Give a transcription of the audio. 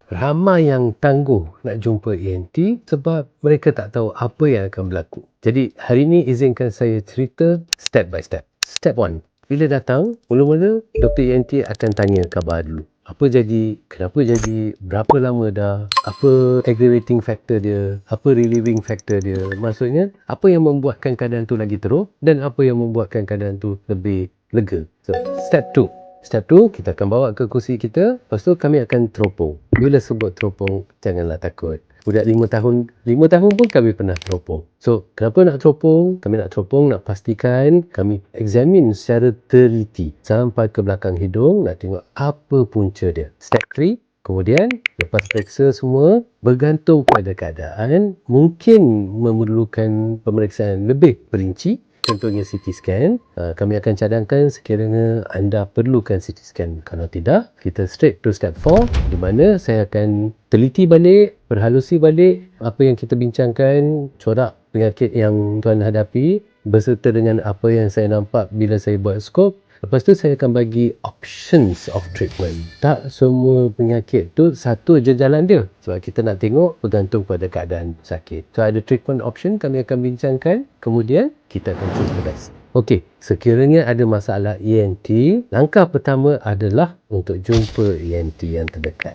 Ramai yang tangguh nak jumpa ENT sebab mereka tak tahu apa yang akan berlaku. Jadi hari ini izinkan saya cerita step by step. Step 1. Bila datang, mula-mula Dr. ENT akan tanya khabar dulu. Apa jadi, kenapa jadi, berapa lama dah, apa aggravating factor dia, apa relieving factor dia. Maksudnya, apa yang membuatkan keadaan tu lagi teruk dan apa yang membuatkan keadaan tu lebih lega. So, step 2. Step 2, kita akan bawa ke kursi kita. Lepas tu kami akan teropong. Bila sebut teropong, janganlah takut. Budak 5 tahun pun kami pernah teropong. So, kenapa nak teropong? Kami nak teropong, nak pastikan kami examine secara teliti sampai ke belakang hidung, nak tengok apa punca dia. Step 3, kemudian lepas periksa semua, bergantung pada keadaan, mungkin memerlukan pemeriksaan lebih perinci. Contohnya CT scan, kami akan cadangkan sekiranya anda perlukan CT scan. Kalau tidak, kita straight to step 4 di mana saya akan teliti balik, berhalusi balik apa yang kita bincangkan, corak penyakit yang tuan hadapi berserta dengan apa yang saya nampak bila saya buat skop. Lepas tu saya akan bagi options of treatment. Tak semua penyakit tu satu je jalan dia. Sebab kita nak tengok bergantung pada keadaan sakit. So ada treatment option kami akan bincangkan. Kemudian kita akan choose the best. Okey, sekiranya ada masalah ENT, langkah pertama adalah untuk jumpa ENT yang terdekat.